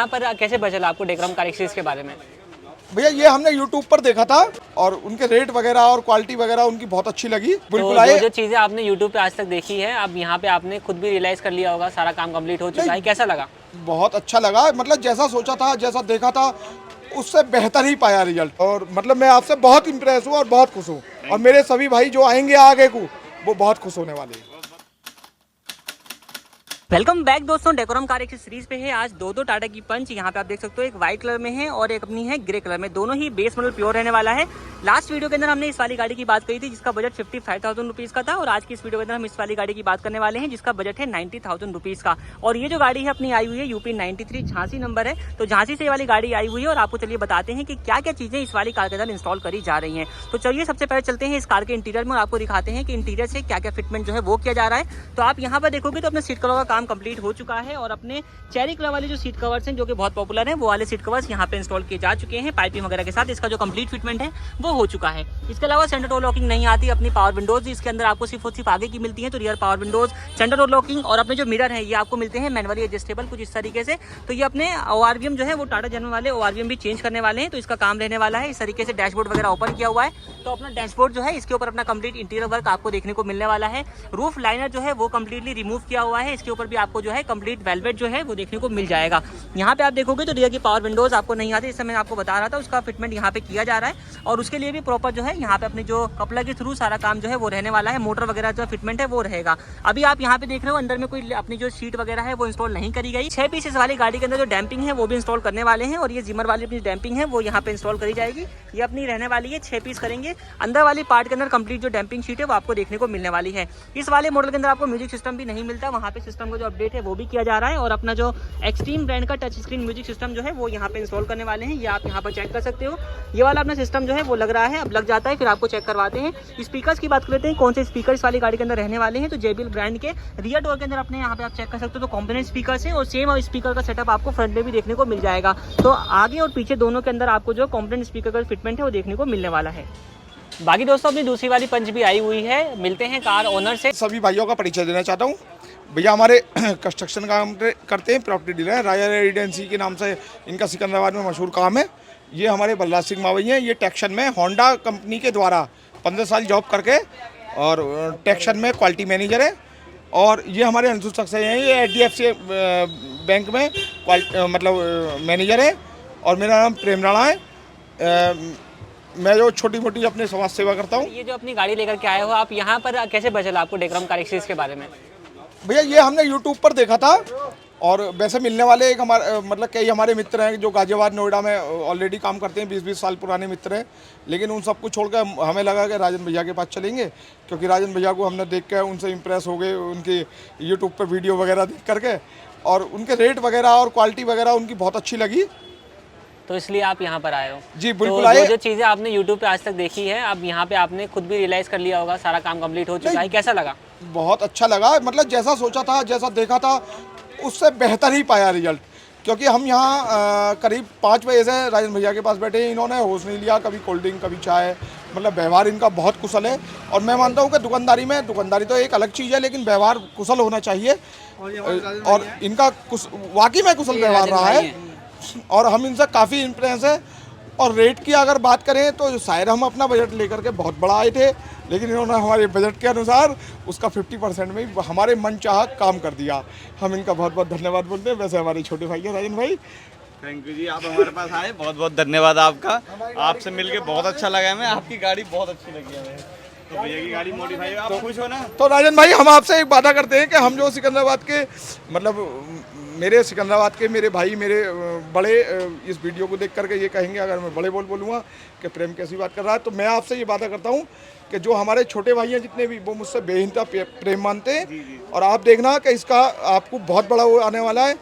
यहाँ पर कैसे पता चला आपको डेकोरम कार एक्सचेंज के बारे में? भैया ये हमने YouTube पर देखा था और उनके रेट वगैरह और क्वालिटी वगैरह उनकी बहुत अच्छी लगी। बिल्कुल तो आए। जो चीज़ें आपने YouTube पे आज तक देखी है, अब यहाँ पे आपने खुद भी रियलाइज़ कर लिया होगा, सारा काम कंप्लीट हो चुका है, कैसा लगा? बहुत अच्छा लगा, मतलब जैसा सोचा था, जैसा देखा था, उससे बेहतर ही पाया रिजल्ट। और मतलब मैं आपसे बहुत इम्प्रेस हूँ और बहुत खुश हूँ, और मेरे सभी भाई जो आएंगे आगे को वो बहुत खुश होने वाले हैं। वेलकम बैक दोस्तों, डेकोरम कार एक्सचेंज सीरीज पे है। आज दो टाटा की पंच यहाँ पे आप देख सकते हो, एक व्हाइट कलर में है और एक अपनी है ग्रे कलर में। दोनों ही बेस मॉडल प्योर रहने वाला है। लास्ट वीडियो के अंदर हमने इस वाली गाड़ी की बात करी थी जिसका बजट 55,000 रुपीज़ का था, और आज की इस वीडियो के अंदर हम इस वाली गाड़ी की बात करने वाले हैं जिसका बजट है 90,000 रुपीज़ का। और ये जो गाड़ी है अपनी आई हुई है यूपी 93 झांसी नंबर है। तो झांसी से ये वाली गाड़ी आई हुई है और आपको चलिए बताते हैं कि क्या क्या चीज़ें इस वाली कार के अंदर इंस्टॉल करी जा रही हैं। तो चलिए सबसे पहले चलते हैं इस कार के इंटीरियर में और आपको दिखाते हैं कि इंटीरियर से क्या क्या फिटमेंट जो है वो किया जा रहा है। तो आप यहाँ पर देखोगे तो अपने सीट कवर का काम कंप्लीट हो चुका है, और अपने चेरी कलर वाले जो सीट कवर्स हैं जो कि बहुत पॉपुलर हैं, वो वाले सीट कवर्स यहाँ पे इंस्टॉल किए जा चुके हैं पाइपिंग वगैरह के साथ। इसका जो कंप्लीट फिटमेंट है वो हो चुका है। इसके अलावा सेंटर डोर लॉकिंग नहीं आती, अपनी पावर विंडोज इसके अंदर आपको सिर्फ और सिर्फ आगे की मिलती है। तो rear power Windows, centre door locking और अपने जो मिरर है ये आपको मिलते हैं मैनुअली एडजस्टेबल कुछ इस तरीके से। तो ये अपने ORVM जो है वो टाटा जनरल वाले ORVM भी चेंज करने वाले हैं, तो इसका काम रहने वाला है। इस तरीके से डैशबोर्ड वगैरह ओपन किया हुआ है, तो अपना डैशबोर्ड जो है इसके ऊपर अपना कंप्लीट इंटीरियर वर्क आपको देखने को मिलने वाला है। रूफ लाइनर जो है वो कंप्लीटली रिमूव किया हुआ है, इसके ऊपर भी आपको जो है कंप्लीट वेलवेट जो है वो देखने को मिल जाएगा। यहाँ पे आप देखोगे तो रियर की पावर विंडोज आपको नहीं आती, इससे मैं आपको बता रहा था, उसका फिटमेंट यहाँ पे किया जा रहा है। और उसके लिए भी प्रॉपर जो है यहाँ पे अपनी जो कपलर के थ्रू सारा काम जो है वो रहने वाला है। मोटर वगैरह जो फिटमेंट है वो रहेगा। अभी आप यहाँ पे देख रहे हो अंदर में कोई अपनी जो सीट वगैरह है वो इंस्टॉल नहीं करी गई। 6 पीसेस वाली गाड़ी के अंदर जो डैम्पिंग है वो भी इंस्टॉल करने वाले हैं, और ये जिमर वाली अपनी डैम्पिंग है वो यहाँ पे इंस्टॉल करी जाएगी। ये अपनी रहने वाली है, 6 पीस करेंगे। अंदर वाली पार्ट के अंदर कंप्लीट जो डैम्पिंग शीट है वो आपको देखने को मिलने वाली है। इस वाले मॉडल के अंदर आपको म्यूजिक सिस्टम भी नहीं मिलता, वहाँ पे सिस्टम का जो अपडेट है वो भी किया जा रहा है। और अपना जो एक्सट्रीम ब्रांड का टच स्क्रीन म्यूजिक सिस्टम जो है वो यहाँ पे इंस्टॉल करने वाले हैं, ये आप यहाँ पर चेक कर सकते हो। ये वाला अपना सिस्टम जो है वो लग रहा है, अब लग जाता है फिर आपको चेक करवाते हैं। स्पीकर्स की बात करते हैं, कौन से स्पीकर इस वाली गाड़ी के अंदर रहने वाले हैं। तो JBL ब्रांड के रियर डोर के अंदर अपने यहाँ पे आप चेक कर सकते हो, तो कॉम्पोनेंट स्पीकर्स हैं, और सेम स्पीकर का सेटअप आपको फ्रंट में भी देखने को मिल जाएगा। तो आगे और पीछे दोनों के अंदर आपको जो कॉम्पोनेंट स्पीकर का फिटमेंट है वो देखने को मिलने वाला है। बाकी दोस्तों अपनी दूसरी वाली पंच भी आई हुई है, मिलते हैं कार ओनर से। सभी भाइयों का परिचय देना चाहता हूँ। भैया हमारे कंस्ट्रक्शन काम करते हैं, प्रॉपर्टी डीलर हैं, राजा रेजिडेंसी के नाम से इनका सिकंदराबाद में मशहूर काम है। ये हमारे बलराज सिंह मावई हैं, ये टेक्शन में होंडा कंपनी के द्वारा 15 साल जॉब करके और टेक्शन में क्वालिटी मैनेजर है। और ये हमारे अंशु सक्सेना हैं, ये HDFC बैंक में मतलब मैनेजर है। और मेरा नाम प्रेम राणा है। मैं जो छोटी मोटी अपने समाज सेवा करता हूँ। ये जो अपनी गाड़ी लेकर के आए हो आप, यहाँ पर कैसे पता चला आपको डेकोरम कार एक्सचेंज के बारे में? भैया ये हमने YouTube पर देखा था, और वैसे मिलने वाले एक हमारे मतलब कई हमारे मित्र हैं जो गाजियाबाद नोएडा में ऑलरेडी काम करते हैं, 20-20 साल पुराने मित्र हैं। लेकिन उन सबको छोड़कर हमें लगा कि राजन भैया के पास चलेंगे, क्योंकि राजन भैया को हमने देख के उनसे इम्प्रेस हो गए, उनके YouTube पर वीडियो वगैरह देख करके, और उनके रेट वगैरह और क्वालिटी वगैरह उनकी बहुत अच्छी लगी, तो इसलिए आप यहाँ पर आए हो। जी बिल्कुल तो आए। जो चीज़ें आपने YouTube पे आज तक देखी है, अब यहाँ पे आपने खुद भी रियलाइज़ कर लिया होगा, सारा काम कंप्लीट हो चुका है, कैसा लगा? बहुत अच्छा लगा, मतलब जैसा सोचा था, जैसा देखा था, उससे बेहतर ही पाया रिजल्ट। क्योंकि हम यहाँ करीब 5 बजे से राजन भैया के पास बैठे हैं, इन्होंने होश नहीं लिया, कभी कोल्ड ड्रिंक कभी चाय, मतलब व्यवहार इनका बहुत कुशल है। और मैं मानता हूँ कि दुकानदारी तो एक अलग चीज़ है, लेकिन व्यवहार कुशल होना चाहिए, और इनका वाकई में कुशल व्यवहार रहा है, और हम इनसे काफ़ी इम्प्रेस है। और रेट की अगर बात करें तो शायद हम अपना बजट लेकर के बहुत बड़ा आए थे, लेकिन इन्होंने हमारे बजट के अनुसार उसका 50% में ही हमारे मन चाहा काम कर दिया। हम इनका बहुत बहुत धन्यवाद बोलते हैं। वैसे हमारे छोटे भाई हैं राजन भाई। थैंक यू जी, आप हमारे पास आए, बहुत बहुत धन्यवाद आपका। आपसे मिलके बहुत अच्छा लगा हमें, आपकी गाड़ी बहुत अच्छी लगी हमें। तो भैया की गाड़ी मॉडिफाई, आप खुश हो ना? तो राजन भाई हम आपसे एक वादा करते हैं कि हम जो सिकंदराबाद के मतलब मेरे सिकंदराबाद के मेरे भाई मेरे बड़े इस वीडियो को देख करके ये कहेंगे, अगर मैं बड़े बोलूँगा कि प्रेम कैसी बात कर रहा है, तो मैं आपसे ये वादा करता हूँ कि जो हमारे छोटे भाई हैं जितने भी, वो मुझसे बेहिंता प्रेम मानते हैं। और आप देखना कि इसका आपको बहुत बड़ा वो आने वाला है।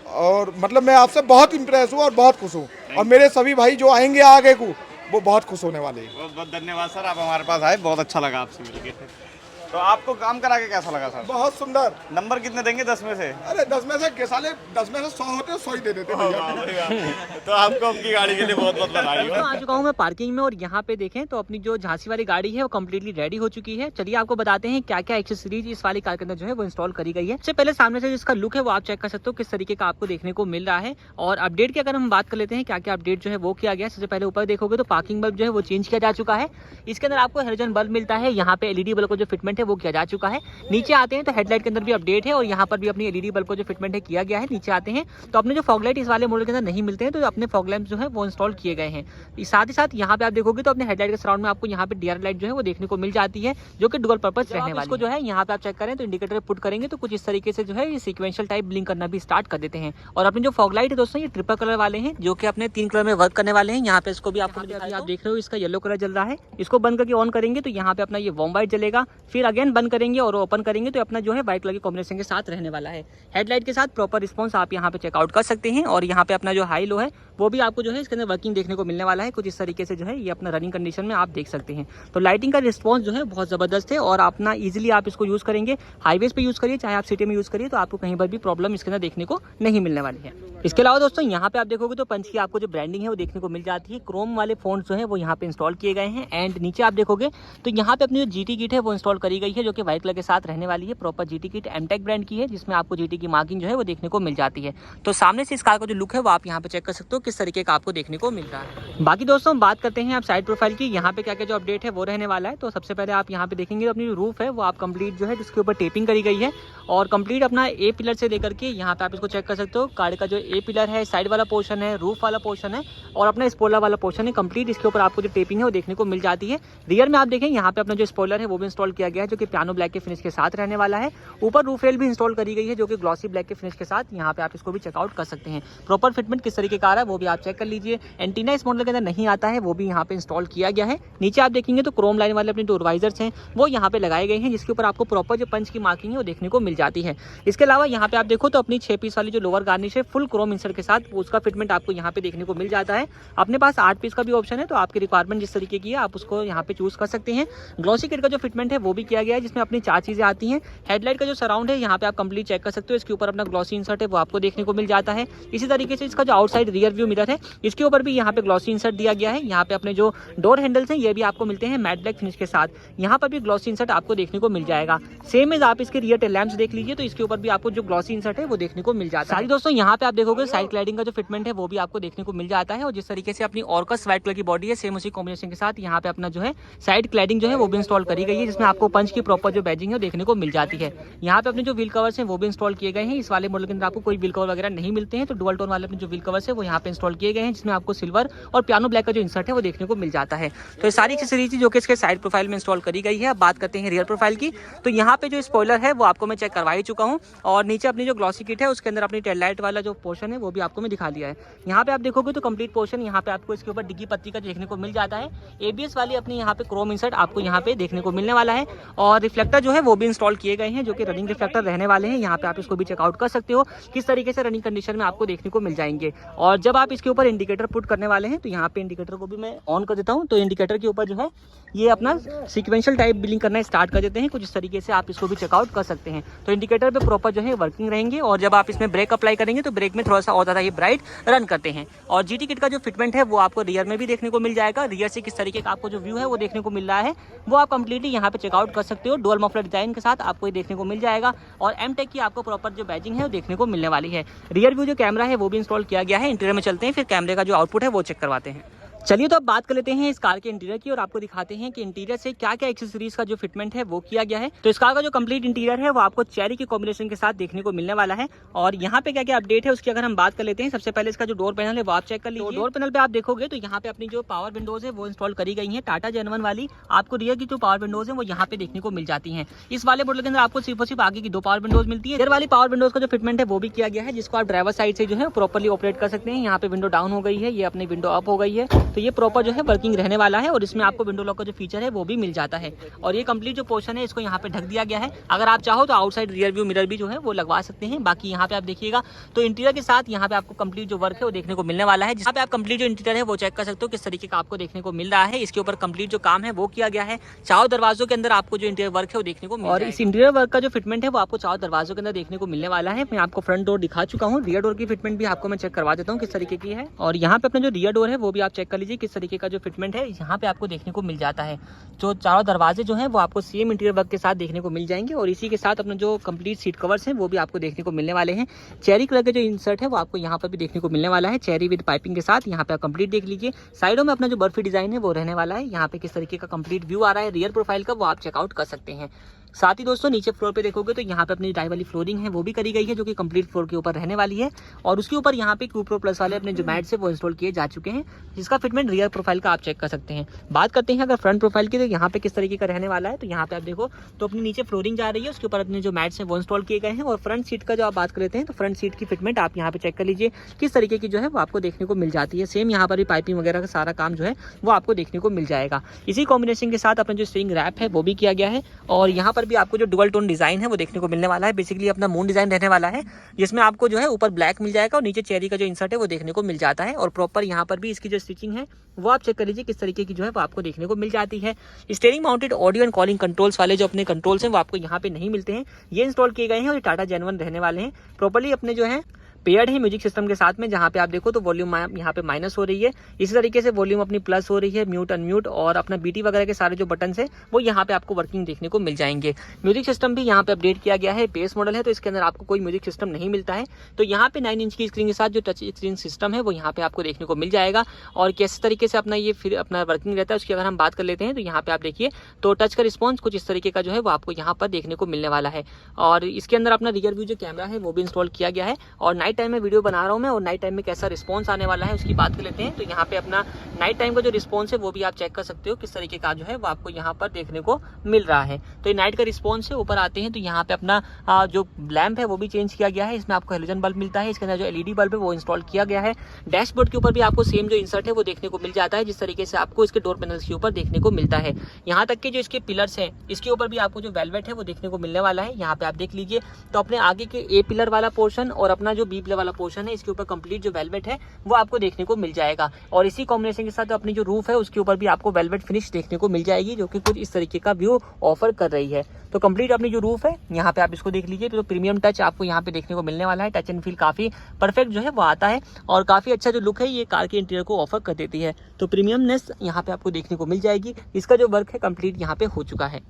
और मतलब मैं आपसे बहुत इम्प्रेस हूँ और बहुत खुश हूँ, और मेरे सभी भाई जो आएंगे आगे को वो बहुत खुश होने वाले हैं। बहुत बहुत धन्यवाद सर, आप हमारे पास आए, बहुत अच्छा लगा आपसे मिलकर। तो आपको काम करा के कैसा लगा सर? बहुत सुंदर। नंबर कितने देंगे 10 में से? अरे 10 में से साले 10 में से 100 होते 100 ही दे देते भैया। तो आपको आपकी गाड़ी के लिए बहुत बहुत बधाई हो। तो आ चुका हूँ मैं पार्किंग में और यहाँ पे देखें तो अपनी जो झांसी वाली गाड़ी है वो कम्प्लीटली रेडी हो चुकी है। चलिए आपको बताते हैं क्या क्या एक्सेसरीज इस वाली कार के अंदर जो है वो इंस्टॉल करी गई है। सबसे पहले सामने से जिसका लुक है वो आप चेक कर सकते हो किस तरीके का आपको देखने को मिल रहा है। और अपडेट की अगर हम बात कर लेते हैं क्या क्या अपडेट जो है वो किया गया है। सबसे पहले ऊपर देखोगे तो पार्किंग बल्ब जो है वो चेंज किया जा चुका है। इसके अंदर आपको हेलोजन बल्ब मिलता है। यहाँ पे एलईडी बल्ब को जो फिटमेंट है वो किया जा चुका है। नीचे आते हैं तो हेडलाइट के अंदर भी अपडेट है और यहाँ पर भी अपनी एलईडी बल्ब को जो फिटमेंट है किया गया है। नीचे आते हैं तो अपने जो फॉगलाइट इस वाले मॉडल के अंदर नहीं मिलते हैं तो अपने फॉगलैम्प जो है वो इंस्टॉल किए गए हैं। साथ ही साथ यहाँ पे आप देखोगे तो अपने हेडलाइट के सराउंड में आपको यहाँ पे डीआर लाइट जो है वो देखने को मिल जाती है जो कि डुअल पर्पस रहने वाली है। जो है यहाँ पे आप चेक करें तो इंडिकेटर पुट करेंगे तो कुछ इस तरीके से जो है ये सीक्वेंशियल टाइप ब्लिंक करना भी स्टार्ट कर देते हैं। और अपने जो फॉगलाइट है दोस्तों ये ट्रिपल कलर वाले हैं जो कि अपने 3 कलर में वर्क करने वाले हैं। यहाँ पे इसको भी आपको आप देख रहे हो इसका येलो कलर जल रहा है। इसको बंद करके ऑन करेंगे तो यहाँ पे अपना ये वार्म व्हाइट जलेगा। फिर अगेन बंद करेंगे और ओपन करेंगे तो अपना जो है व्हाइट कलर के कॉम्बिनेशन के साथ रहने वाला है। हेडलाइट के साथ प्रॉपर रिस्पॉन्स आप यहाँ पे चेकआउट कर सकते हैं। और यहाँ पे अपना जो हाई लो है वो भी आपको जो है इसके अंदर वर्किंग देखने को मिलने वाला है। कुछ इस तरीके से जो है ये अपना रनिंग कंडीशन में आप देख सकते हैं। तो लाइटिंग का रिस्पॉन्स जो है बहुत ज़बरदस्त है और अपना ईजिली आप इसको यूज़ करेंगे। हाईवेज पे यूज़ करिए चाहे आप सिटी में यूज़ करिए तो आपको कहीं पर भी प्रॉब्लम इसके अंदर देखने को नहीं मिलने वाली है। इसके अलावा दोस्तों यहाँ पे आप देखोगे तो पंच की आपको जो ब्रांडिंग है वो देखने को मिल जाती है। क्रोम वाले फोन्स जो है वो यहाँ पे इंस्टॉल किए गए हैं। एंड नीचे आप देखोगे तो यहाँ पे अपनी जो जीटी किट है वो इंस्टॉल करी गई है जो कि व्हाइट कलर के साथ रहने वाली है। Proper GT kit Mtech brand की है जिसमें आपको जीटी की मार्किंग जो है वो देखने को मिल जाती है। तो सामने से इस कार का जो लुक है वो आप यहाँ पे चेक कर सकते हो किस तरीके का आपको देखने को मिल रहा है। बाकी दोस्तों बात करते हैं आप साइड प्रोफाइल की। यहाँ पे क्या क्या जो अपडेट है वो रहने वाला है। तो सबसे पहले आप यहाँ पे देखेंगे अपनी रूफ है वो आप कंप्लीट जो है जिसके ऊपर टेपिंग करी गई है और कंप्लीट अपना ए पिलर से लेकर के यहाँ पे आप इसको चेक कर सकते हो। कार का जो ए पिलर है, साइड वाला पोर्शन है, रूफ वाला पोर्शन है और अपना स्पॉइलर वाला पोर्शन है, कंप्लीट इसके ऊपर आपको जो टेपिंग है वो देखने को मिल जाती है। रियर में आप देखें यहाँ पे अपना जो स्पॉइलर है वो भी इंस्टॉल किया गया है जो कि पियानो ब्लैक के फिनिश के साथ रहने वाला है। ऊपर रूफ रेल भी इंस्टॉल करी गई है जो कि ग्लॉसी ब्लैक के फिनिश के साथ। यहाँ पे आप इसको भी चेकआउट कर सकते हैं। प्रॉपर फिटमेंट किस तरीके का आ रहा है वो भी आप चेक कर लीजिए। एंटीना इस मॉडल के अंदर नहीं आता है वो भी यहाँ पे इंस्टॉल किया गया है। नीचे आप देखेंगे तो क्रोम लाइन वाले अपने जो वाइजर्स हैं वो यहाँ पे लगाए गए हैं जिसके ऊपर आपको प्रॉपर जो पंच की मार्किंग है वो देखने को मिल जाती है। इसके अलावा यहाँ पे आप देखो तो अपनी 6 पीस वाली जो लोअर गार्निश है फुल क्रोम इंसर्ट के साथ उसका फिटमेंट आपको यहाँ पे देखने को मिल जाता है। अपने पास 8 पीस का भी ऑप्शन है तो आपकी रिक्वायरमेंट जिस तरीके की है आप उसको यहाँ पे चूज कर सकते हैं। ग्लॉसी किट का जो फिटमेंट है वो भी किया गया है जिसमें अपनी 4 चीजें आती हैं। हेडलाइट का जो सराउंड है यहाँ पे आप कंप्लीट चेक कर सकते हो। इसके ऊपर अपना ग्लॉसी इंसर्ट है वो आपको देखने को मिल जाता है। इसी तरीके से इसका जो आउटसाइड रियर व्यू मिरर है इसके ऊपर भी यहाँ पे ग्लॉसी इंसर्ट दिया गया है। यहाँ पे अपने जो डोर हैंडल्स हैं ये भी आपको मिलते हैं मैट ब्लैक फिनिश के साथ। यहाँ पर भी ग्लॉसी इंसर्ट आपको देखने को मिल जाएगा। सेम एज आप इसके रियर टेल लैंप्स देख लीजिए तो इसके ऊपर भी आपको जो ग्लॉसी इंसर्ट है वो देखने को मिल जाता है। सारी दोस्तों यहाँ पे आप देखोगे साइड क्लैडिंग का जो फिटमेंट है वो भी आपको देखने को मिल जाता है। और जिस तरीके से अपनी ऑर्कस व्हाइट कलर की बॉडी है सेम उसी कॉम्बिनेशन के साथ यहाँ पे अपना जो है साइड क्लैडिंग जो है वो भी इंस्टॉल करी गई है जिसमें आपको पंच की प्रॉपर जो बैजिंग है देखने को मिल जाती है। यहाँ पे अपने जो व्हील कवर्स हैं वो भी इंस्टॉल किए गए हैं। इस वाले मॉडल के अंदर आपको कोई व्हील कवर वगैरह नहीं मिलते हैं तो डुअल टोन वाले अपने जो व्हील कवर्स है वो यहाँ पे इंस्टॉल किए गए हैं जिसमें आपको सिल्वर और पियानो ब्लैक का जो इंसर्ट है वो देखने को मिल जाता है। तो ये सारी एक्सेसरीज जो कि इसके साइड प्रोफाइल में इंस्टॉल करी गई है। अब बात करते हैं रियर प्रोफाइल की। तो यहाँ पे जो स्पॉइलर है वो आपको मैं चेक करवा ही चुका हूँ और नीचे अपनी जो ग्लॉसी किट है उसके अंदर अपनी टेल लाइट वाला जो पोर्शन है वो भी आपको मैं दिखा दिया है। यहाँ पे आप देखोगे तो कंप्लीट पोर्शन यहाँ पे आपको इसके ऊपर डिग्गी पत्ती का देखने को मिल जाता है। एबीएस वाली अपनी यहाँ पे क्रोम इंसर्ट आपको यहाँ पे देखने को मिलने वाला है और रिफ्लेक्टर जो है वो भी इंस्टॉल किए गए हैं जो कि रनिंग रिफ्लेक्टर रहने वाले हैं। यहाँ पे आप इसको भी चेकआउट कर सकते हो किस तरीके से रनिंग कंडीशन में आपको देखने को मिल जाएंगे। और जब आप इसके ऊपर इंडिकेटर पुट करने वाले हैं तो यहाँ पे इंडिकेटर को भी मैं ऑन कर देता हूँ। तो इंडिकेटर के ऊपर जो है ये अपना सीक्वेंशियल टाइप बिलिंग करना स्टार्ट कर देते हैं। कुछ इस तरीके से आप इसको भी चेकआउट कर सकते हैं। तो इंडिकेटर पे प्रॉपर जो है वर्किंग रहेंगे और जब आप इसमें ब्रेक अप्लाई करेंगे तो ब्रेक में थोड़ा सा और ज़्यादा ये ब्राइट रन करते हैं। और जीटी किट का जो फिटमेंट है वो आपको रियर में भी देखने को मिल जाएगा। रियर से किस तरीके का आपको जो व्यू है वो देखने को मिल रहा है वो आप कंप्लीटली यहाँ पे चेकआउट कर सकते हो। डुअल मफलर डिजाइन के साथ आपको ये देखने को मिल जाएगा और एमटेक की आपको प्रॉपर जो बैजिंग है वो देखने को मिलने वाली है। रियर व्यू जो कैमरा है वो भी इंस्टॉल किया गया है। इंटीरियर में चलते हैं फिर कैमरे का जो आउटपुट है वो चेक करवाते हैं। चलिए तो अब बात कर लेते हैं इस कार के इंटीरियर की और आपको दिखाते हैं कि इंटीरियर से क्या क्या एक्सेसरीज का जो फिटमेंट है वो किया गया है। तो इस कार का जो कंप्लीट इंटीरियर है वो आपको चेरी के कॉम्बिनेशन के साथ देखने को मिलने वाला है। और यहाँ पे क्या क्या अपडेट है उसकी अगर हम बात कर लेते हैं। सबसे पहले इसका जो डोर पैनल है वो आप चेक कर लीजिए। डोर पैनल पे आप देखोगे तो यहाँ पे अपनी जो पावर विंडोज है वो इंस्टॉल करी गई है टाटा जेन1 वाली। आपको रियर की जो पावर विंडोज है वो यहाँ पे देखने को मिल जाती है। इस वाले मॉडल के अंदर आपको सिर्फ और सिर्फ आगे की 2 पावर विंडोज मिलती है। रियर वाली पावर विंडोज का जो फिटमेंट है वो भी किया गया है जिसको आप ड्राइवर साइड से जो है प्रॉपर्ली ऑपरेट कर सकते हैं। यहाँ पे विंडो डाउन हो गई है, ये अपनी विंडो अप हो गई है। तो ये प्रॉपर जो है वर्किंग रहने वाला है और इसमें आपको विंडो लॉक का जो फीचर है वो भी मिल जाता है। और ये कंप्लीट जो पोर्शन है इसको यहाँ पे ढक दिया गया है। अगर आप चाहो तो आउटसाइड रियर व्यू मिरर भी जो है वो लगवा सकते हैं। बाकी यहाँ पे आप देखिएगा तो इंटीरियर के साथ यहाँ पे आपको कंप्लीट जो वर्क है वो देखने को मिलने वाला है। जहाँ पे आप कंप्लीट जो इंटीरियर है वो चेक कर सकते हो किस तरीके का आपको देखने को मिल रहा है। इसके ऊपर कंप्लीट जो काम है वो किया गया है। चारों दरवाजों के अंदर आपको जो इंटीरियर वर्क है वो देखने को मिल और इस इंटीरियर वर्क का जो फिटमेंट है वो आपको चारों दरवाजों के अंदर देखने को मिलने वाला है। मैं आपको फ्रंट डोर दिखा चुका हूँ, रियर डोर की फिटमेंट भी आपको मैं चेक करवा देता हूँ किस तरीके की है। और यहाँ पे अपना जो रियर डोर है वो भी आप चेक कर लीजिए किस तरीके का जो फिटमेंट है यहाँ पे आपको देखने को मिल जाता है। जो चारों दरवाजे जो है वो आपको सेम इंटीरियर वर्क के साथ देखने को मिल जाएंगे और इसी के साथ अपना जो कंप्लीट सीट कवर्स हैं वो भी आपको देखने को मिलने वाले हैं। चेरी कलर का जो इंसर्ट है वो आपको यहाँ पर भी देखने को मिलने वाला है, चेरी विद पाइपिंग के साथ। यहाँ पे आप कंप्लीट देख लीजिए। साइडों में अपना जो बर्फी डिजाइन है वो रहने वाला है। यहाँ पे किस तरीके का कंप्लीट व्यू आ रहा है रियर प्रोफाइल का वो आप चेकआउट कर सकते हैं। साथ ही दोस्तों नीचे फ्लोर पे देखोगे तो यहाँ पे अपनी डाई वाली फ्लोरिंग है वो भी करी गई है जो कि कंप्लीट फ्लोर के ऊपर रहने वाली है। और उसके ऊपर यहाँ पे क्यूप्रो प्लस वाले अपने जो मैट्स है वो इंस्टॉल किए जा चुके हैं जिसका फिटमेंट रियर प्रोफाइल का आप चेक कर सकते हैं। बात करते हैं अगर फ्रंट प्रोफाइल की तो यहाँ पे किस तरीके का रहने वाला है। तो यहाँ पे आप देखो तो अपनी नीचे फ्लोरिंग जा रही है, उसके ऊपर अपने जो मैट्स हैं वो इंस्टॉल किए गए हैं। और फ्रंट सीट का जो आप बात कर लेते हैं तो फ्रंट सीट की फिटमेंट आप यहाँ पे चेक कर लीजिए किस तरीके की जो है वो आपको देखने को मिल जाती है। सेम यहाँ पर भी पाइपिंग वगैरह का सारा काम जो है वो आपको देखने को मिल जाएगा। इसी कॉम्बिनेशन के साथ अपना जो स्टीयरिंग रैप है वो भी किया गया है। और यहाँ पर भी आपको जो डुअल टोन डिजाइन है वो देखने को मिलने वाला है। बेसिकली अपना मून डिजाइन रहने वाला है जिसमें आपको जो है ऊपर ब्लैक मिल जाएगा और नीचे चेरी का जो इंसर्ट है वो देखने को मिल जाता है। और प्रॉपर यहाँ पर भी इसकी जो स्टिचिंग है वो आप चेक कर लीजिए किस तरीके की जो है वो आपको देखने को मिल जाती है। Steering mounted audio and calling controls वाले जो अपने कंट्रोल्स हैं वो आपको यहाँ पे नहीं मिलते हैं, ये इंस्टॉल किए गए हैं और ये टाटा जेन1 रहने वाले हैं। प्रॉपर्ली अपने जो है पेयर्ड है म्यूजिक सिस्टम के साथ में। जहाँ पे आप देखो तो वॉल्यूम यहाँ पे माइनस हो रही है, इसी तरीके से वॉल्यूम अपनी प्लस हो रही है, म्यूट अनम्यूट और अपना बीटी वगैरह के सारे जो बटन है वो यहाँ पे आपको वर्किंग देखने को मिल जाएंगे। म्यूजिक सिस्टम भी यहाँ पे अपडेट किया गया है, बेस मॉडल है तो इसके अंदर आपको कोई म्यूजिक सिस्टम नहीं मिलता है। तो यहाँ पे 9 इंच की स्क्रीन के साथ जो टच स्क्रीन सिस्टम है वो यहाँ पे आपको देखने को मिल जाएगा। और किस तरीके से अपना ये फिर अपना वर्किंग रहता है उसकी अगर हम बात कर लेते हैं तो यहाँ पे आप देखिए तो टच का रिस्पॉन्स कुछ इस तरीके का जो है वो आपको यहाँ पर देखने को मिलने वाला है। और इसके अंदर अपना रियर व्यू जो कैमरा है वो भी इंस्टॉल किया गया है। और नाइट टाइम में वीडियो बना रहा हूँ मैं और नाइट टाइम में कैसा रिस्पांस आने वाला है उसकी बात कर लेते हैं। तो यहाँ पे अपना नाइट टाइम का जो रिस्पांस है वो भी आप चेक कर सकते हो किस तरीके का जो है वो आपको यहाँ पर देखने को मिल रहा है। तो ये नाइट का रिस्पांस है। ऊपर आते हैं तो यहाँ पे अपना जो लैंप है वो भी चेंज किया गया है, इसमें आपको हेलोजन बल्ब मिलता है, इसके अंदर जो एलईडी बल्ब है वो इंस्टॉल किया गया है। डैशबोर्ड के ऊपर भी आपको सेम जो इंसर्ट है वो देखने को मिल जाता है जिस तरीके से आपको इसके डोर पैनल्स के ऊपर देखने को मिलता है। यहाँ तक के जो इसके पिलर्स हैं इसके ऊपर भी आपको जो वेलवेट है वो देखने को मिलने वाला है। यहाँ पे आप देख लीजिए तो अपने आगे के ए पिलर वाला पोर्शन और अपना जो बी पिलर वाला पोर्शन है इसके ऊपर कंप्लीट जो वेलवेट है वो आपको देखने को मिल जाएगा। और इसी कॉम्बिनेशन के साथ अपनी जो रूफ है उसके ऊपर भी आपको वेलवेट फिनिश देखने को मिल जाएगी जो कि कुछ इस तरीके का व्यू ऑफर कर रही है। तो कंप्लीट अपनी जो रूफ है यहाँ पे आप इसको देख लीजिए तो प्रीमियम टच आपको यहाँ पे देखने को मिलने वाला है। टच एंड फील काफी परफेक्ट जो है वो आता है और काफी अच्छा जो लुक है ये कार के इंटीरियर को ऑफर कर देती है। तो प्रीमियमनेस यहाँ पे आपको देखने को मिल जाएगी। इसका जो वर्क है कंप्लीट यहाँ पे हो चुका है।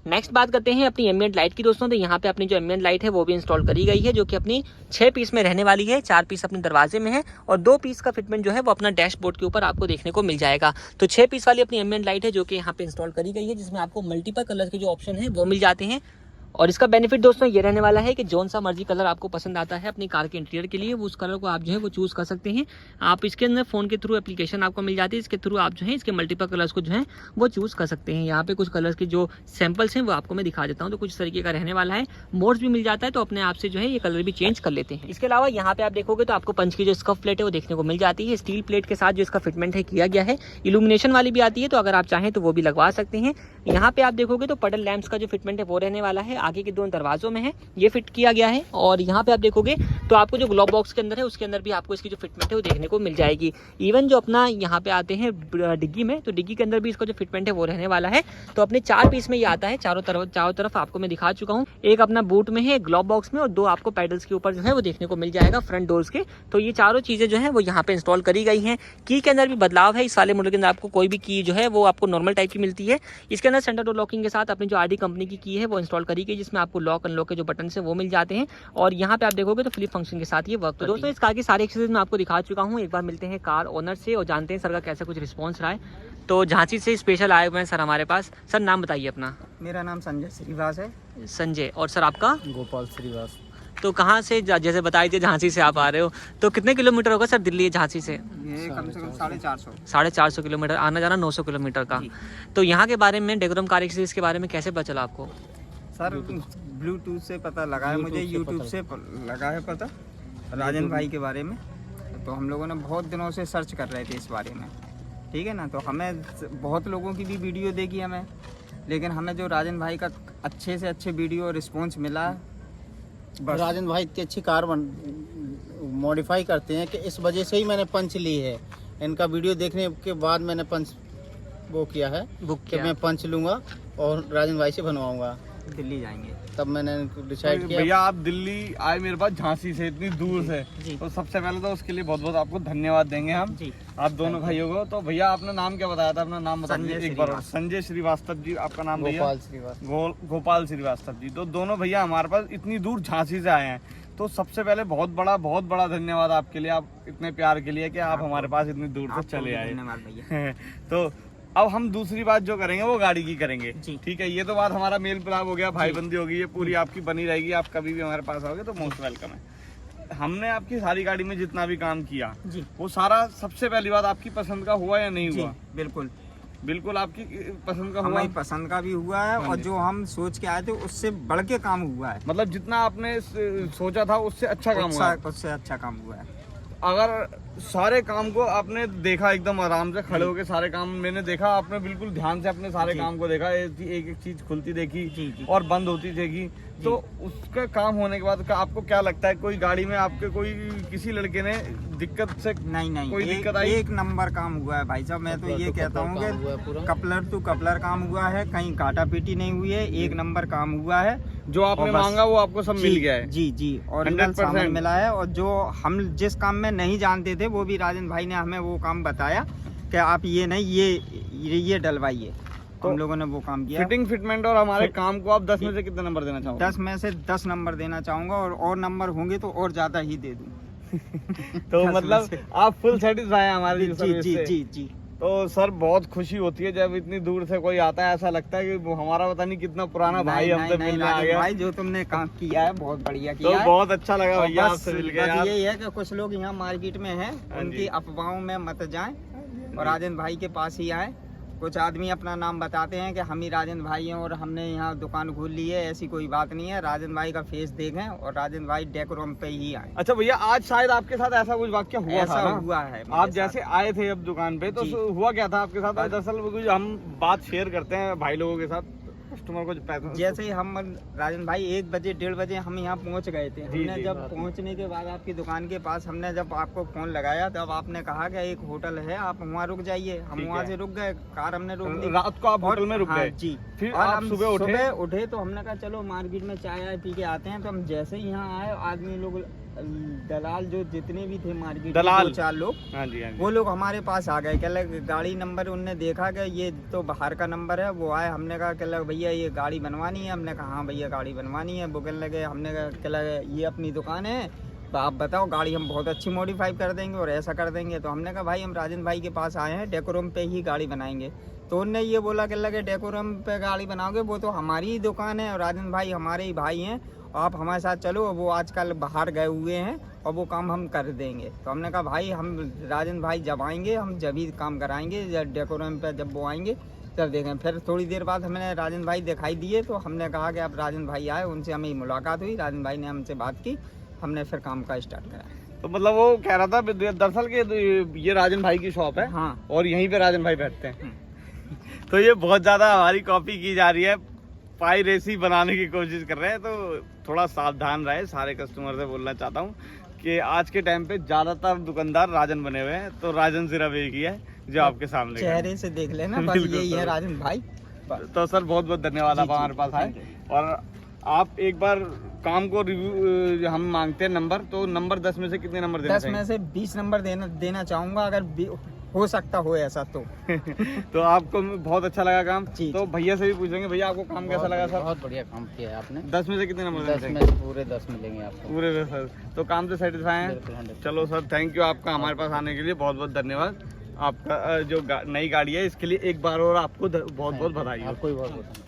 नेक्स्ट बात करते हैं अपनी एम्बिएंट लाइट की दोस्तों। तो यहाँ पे अपनी जो एम्बिएंट लाइट है वो भी इंस्टॉल करी गई है जो कि अपनी 6 पीस में रहने वाली है। 4 पीस अपने दरवाजे में है और 2 पीस का फिटमेंट जो है वो अपना डैशबोर्ड के ऊपर आपको देखने को मिल जाएगा। तो 6 पीस वाली अपनी एम्बिएंट लाइट है जो कि यहाँ पे इंस्टॉल करी गई है जिसमें आपको मल्टीपल कलर के जो ऑप्शन है वो मिल जाते हैं। और इसका बेनिफिट दोस्तों ये रहने वाला है कि जौन सा मर्जी कलर आपको पसंद आता है अपनी कार के इंटीरियर के लिए वो उस कलर को आप जो है वो चूज़ कर सकते हैं। आप इसके अंदर फ़ोन के थ्रू एप्लीकेशन आपको मिल जाती है, इसके थ्रू आप जो है इसके मल्टीपल कलर्स को जो है वो चूज़ कर सकते हैं। यहाँ पे कुछ कलर्स के जो सैम्पल्स हैं वो आपको मैं दिखा देता हूँ। तो कुछ तरीके का रहने वाला है, मोड्स भी मिल जाता है तो अपने आप से जो है ये कलर भी चेंज कर लेते हैं। इसके अलावा यहाँ पे आप देखोगे तो आपको पंच की जो स्कफ प्लेट है वो देखने को मिल जाती है। स्टील प्लेट के साथ जो इसका फिटमेंट है किया गया है, इल्यूमिनेशन वाली भी आती है तो अगर आप चाहें तो वो भी लगवा सकते हैं। यहाँ पे आप देखोगे तो पटल लैंप्स का जो फिटमेंट है वो रहने वाला है, आगे के 2 दरवाजों में है ये फिट किया गया है। और यहाँ पे आप देखोगे तो आपको जो ग्लोब बॉक्स के अंदर है उसके अंदर भी आपको इसकी जो फिटमेंट है वो देखने को मिल जाएगी। इवन जो अपना यहाँ पे आते हैं डिग्गी में तो डिग्गी के अंदर भी इसका जो फिटमेंट है वो रहने वाला है। तो अपने 4 पीस में ये आता है, चारों तरफ आपको मैं दिखा चुका हूँ। एक अपना बूट में है, ग्लोब बॉक्स में और 2 आपको पैडल्स के ऊपर जो है वो देखने को मिल जाएगा फ्रंट डोर्स के। तो ये चारों चीजें जो है वो यहाँ पे इंस्टॉल करी गई हैं। की के अंदर भी बदलाव है, इस वाले मॉडल के अंदर आपको कोई भी की जो है वो आपको नॉर्मल टाइप की मिलती है। इसके अंदर सेंटर डोर लॉकिंग के साथ अपनी जो आरडी कंपनी की है वो इंस्टॉल करी गई जिसमें आपको लॉक अनलॉक के जो बटन है वो मिल जाते हैं। और यहाँ पे आप देखोगे तो फ्लिप फंक्शन के साथ ये वर्क। तो दोस्तों इस कार की सारी एक्सेसरीज मैं आपको दिखा चुका हूँ। एक बार मिलते हैं कार ओनर से और जानते हैं सर का कैसा कुछ रिस्पॉन्स रहा है। तो झांसी से स्पेशल आए हुए हैं सर हमारे पास। सर नाम बताइए अपना। मेरा नाम संजय श्रीवास है। संजय। और सर आपका? गोपाल श्रीवास। तो कहाँ से, जैसे बताई थी झांसी से आप आ रहे हो, तो कितने किलोमीटर होगा सर दिल्ली झांसी से? ये कम से कम 450 किलोमीटर, आना जाना 900 किलोमीटर का। तो यहाँ के बारे में, डेकोरम कार एक्सेसरीज के बारे में कैसे पता चला आपको? सर ब्लूटूथ से पता लगा है मुझे, यूट्यूब से लगा है पता राजन भाई के बारे में। तो हम लोगों ने बहुत दिनों से सर्च कर रहे थे इस बारे में। ठीक है ना। तो हमें बहुत लोगों की भी वीडियो देखी हमें, लेकिन हमें जो राजन भाई का अच्छे से अच्छे वीडियो रिस्पॉन्स मिला, बस। राजन भाई इतनी अच्छी कार मॉडिफाई करते हैं कि इस वजह से ही मैंने पंच ली है। इनका वीडियो देखने के बाद मैंने पंच वो किया है बुक कि किया। मैं पंच लूँगा और राजन भाई से बनवाऊँगा। दिल्ली जाएंगे। तब मैंने डिसाइड किया। भैया आप दिल्ली आए मेरे पास झांसी से, इतनी दूर से, जी। तो सबसे पहले तो उसके लिए बहुत बहुत आपको धन्यवाद देंगे हम, जी। आप दोनों भाइयों को। तो भैया आपने नाम क्या बताया था, अपना नाम बता संजय दीजिए एक बार। श्रीवास्तव। संजय श्रीवास्तव जी आपका नाम भैया? गोपाल श्रीवास्तव। गोपाल श्रीवास्तव जी। तो दोनों भैया हमारे पास इतनी दूर झांसी से आए हैं, तो सबसे पहले बहुत बड़ा धन्यवाद आपके लिए, आप इतने प्यार के लिए कि आप हमारे पास इतनी दूर से आपको चले भी आए। धन्यवाद भैया। तो अब हम दूसरी बात जो करेंगे वो गाड़ी की करेंगे। जी। ठीक है, ये तो बात हमारा मेल मिलाप हो गया, भाईबंदी हो गई, ये पूरी आपकी बनी रहेगी। आप कभी भी हमारे पास आओगे तो मोस्ट वेलकम है। हमने आपकी सारी गाड़ी में जितना भी काम किया, जी। वो सारा सबसे पहली बात आपकी पसंद का हुआ या नहीं जी हुआ? बिल्कुल, बिल्कुल आपकी पसंद का हुआ। हमारी पसंद का भी हुआ है, हाँ और जी। जो हम सोच के आए थे उससे बढ़ के काम हुआ है। मतलब जितना आपने सोचा था उससे अच्छा काम हुआ। उससे अच्छा काम हुआ है। अगर सारे काम को आपने देखा, एकदम आराम से खड़े होके सारे काम मैंने देखा, आपने बिल्कुल ध्यान से अपने सारे जी। काम को देखा, एक एक चीज खुलती देखी जी, जी। और बंद होती देखी। तो उसका काम होने के बाद आपको क्या लगता है, कोई गाड़ी में आपके कोई किसी लड़के ने दिक्कत से नहीं कोई एक, दिक्कत आई? एक नंबर काम हुआ है भाई साहब। मैं तो ये कहता हूँ काम हुआ है पूरा। कि कपलर टू कपलर काम हुआ है, कहीं काटा पीटी नहीं हुई है, एक नंबर काम हुआ है। जो आपने और बस। मांगा वो आपको सब मिल गया है। जी जी, और 100% सामान मिला है। और जो हम जिस काम में नहीं जानते थे वो भी राजन भाई ने हमें वो काम बताया कि आप ये नहीं ये डलवाइए। तो हम लोगों ने वो काम किया। फिटिंग फिटमेंट और हमारे काम को आप 10 में से कितने नंबर देना चाहोगे? 10 में से 10 नंबर देना चाहूँगा, और नंबर होंगे तो और ज़्यादा ही दे दूँ। तो 10 में मतलब से। आप फुल सेटिस्फाई हैं हमारी जी सर्विस जी से? जी जी। तो सर बहुत खुशी होती है जब इतनी दूर से कोई आता है, ऐसा लगता है कि वो हमारा पता नहीं कितना पुराना भाई हमसे मिलने आ राजन गया। भाई जो तुमने काम किया है बहुत बढ़िया तो किया है। बहुत अच्छा लगा और भैया बस आपसे मिलके बस यार। यही है कि कुछ लोग यहाँ मार्केट में हैं, हाँ जी। उनकी अफवाहों में मत जाएं और राजन भाई के पास ही आए। कुछ आदमी अपना नाम बताते हैं कि हम ही राजन भाई हैं और हमने यहाँ दुकान खोल ली है, ऐसी कोई बात नहीं है। राजन भाई का फेस देखें और राजन भाई डेकोरम पे ही आए। अच्छा भैया, आज शायद आपके साथ ऐसा कुछ वाक्य हुआ ऐसा था ना? हुआ है मेरे आप साथ। जैसे आए थे अब दुकान पे, तो जी। हुआ क्या था आपके साथ? बस- दरअसल वो कुछ हम बात शेयर करते हैं भाई लोगों के साथ, कस्टमर को पैसा। जैसे ही हम राजन भाई 1 बजे 1:30 बजे हम यहाँ पहुँच गए थे। जी, हमने जी। जब पहुँचने के बाद आपकी दुकान के पास हमने जब आपको फोन लगाया तब आपने कहा कि एक होटल है, आप वहाँ रुक जाइए। हम ठीक वहाँ है। से रुक गए, कार हमने रोक दी। रात को आप और- होटल में रुक हाँ, गए? जी। फिर और आप हम सुबह उठे? तो हमने कहा चलो मार्केट में चाय आय पी के आते हैं। तो हम जैसे ही यहाँ आए, आदमी लोग दलाल जो जितने भी थे मार्केट दलाल? 2-4 लोग, हाँ जी हाँ जी। वो लोग हमारे पास आ गए। कह लगे गाड़ी नंबर उनने देखा कि ये तो बाहर का नंबर है। वो आए, हमने कहा कह लगे भैया ये गाड़ी बनवानी है। हमने कहा हाँ भैया गाड़ी बनवानी है। वो कहने लगे, हमने कहा कह लगे ये अपनी दुकान है, तो आप बताओ गाड़ी हम बहुत अच्छी मॉडिफाई कर देंगे और ऐसा कर देंगे। तो हमने कहा भाई हम राजन भाई के पास आए हैं, डेकोरम पे ही गाड़ी बनाएंगे। तो उनने ये बोला कि लगे डेकोरम पे गाड़ी बनाओगे, वो तो हमारी ही दुकान है और राजन भाई हमारे ही भाई हैं, आप हमारे साथ चलो। वो आजकल बाहर गए हुए हैं और वो काम हम कर देंगे। तो हमने कहा भाई हम राजन भाई जब आएंगे हम जब ही काम कराएंगे, जब डेकोरम पे जब वो आएंगे तब देखें। फिर थोड़ी देर बाद हमने राजन भाई दिखाई दिए, तो हमने कहा कि अब राजन भाई आए, उनसे हमें मुलाकात हुई, राजन भाई ने हमसे बात की, हमने फिर काम का स्टार्ट करा। तो मतलब वो कह रहा था दरअसल के ये राजन भाई की शॉप है हाँ। और यहीं पे राजन भाई बैठते हैं। तो ये बहुत ज्यादा हमारी कॉपी की जा रही है, पायरेसी बनाने की कोशिश कर रहे हैं। तो थोड़ा सावधान रहे, सारे कस्टमर से बोलना चाहता हूँ कि आज के टाइम पे ज्यादातर दुकानदार राजन बने हुए हैं। तो राजन सिर्फ एक ही है जो आपके सामने खड़ा है। चेहरे से देख लेना, बस बिल्कुल यही है सर। राजन भाई। तो सर बहुत बहुत धन्यवाद, आप जी, जी, हमारे पास आए। thank और आप एक बार काम को रिव्यू हम मांगते हैं नंबर, तो नंबर 10 में से कितने नंबर देना 10 में से 20 नंबर देना चाहूँगा, अगर हो सकता हो ऐसा तो। तो आपको बहुत अच्छा लगा काम? जी, तो भैया से भी पूछेंगे, भैया आपको काम कैसा लगा सर? बहुत बढ़िया काम किया है आपने। 10 में से कितने नंबर 10 देना में से पूरे 10 मिलेंगे आपको। पूरे में सर? तो काम से सेटिस्फाई हैं? बिल्कुल 100%। चलो सर, थैंक यू आपका हमारे पास आने के लिए, बहुत बहुत धन्यवाद। आपका जो नई गाड़ी है इसके लिए एक बार और आपको बहुत बहुत बधाई हो। आपको भी बहुत बहुत